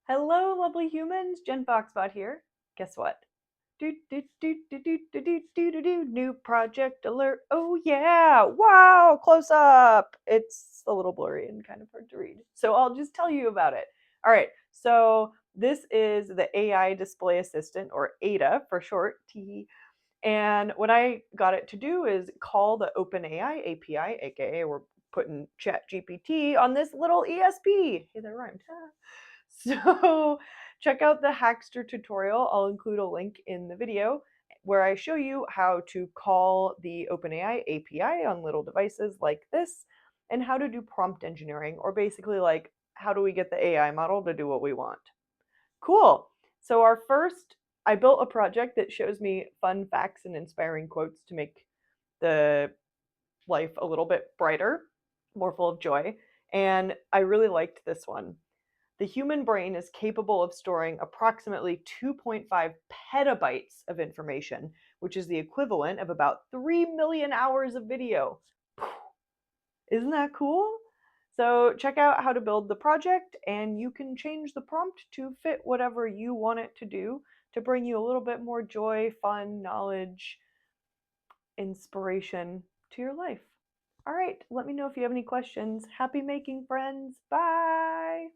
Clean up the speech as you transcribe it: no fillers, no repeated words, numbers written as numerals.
Hello, lovely humans. Jen Foxbot here. Guess what? New project alert. Oh yeah! Wow! Close up. It's a little blurry and kind of hard to read, so I'll just tell you about it. All right. So this is the AI display assistant, or ADA for short. T. And what I got it to do is call the OpenAI API, aka we're putting ChatGPT on this little ESP. Hey, that rhymed. So check out the Hackster tutorial. I'll include a link in the video where I show you how to call the OpenAI API on little devices like this and how to do prompt engineering, or basically like how do we get the AI model to do what we want. Cool. So I built a project that shows me fun facts and inspiring quotes to make the life a little bit brighter, more full of joy. And I really liked this one. The human brain is capable of storing approximately 2.5 petabytes of information, which is the equivalent of about 3 million hours of video. Isn't that cool? So check out how to build the project, and you can change the prompt to fit whatever you want it to do to bring you a little bit more joy, fun, knowledge, inspiration to your life. All right, let me know if you have any questions. Happy making, friends. Bye.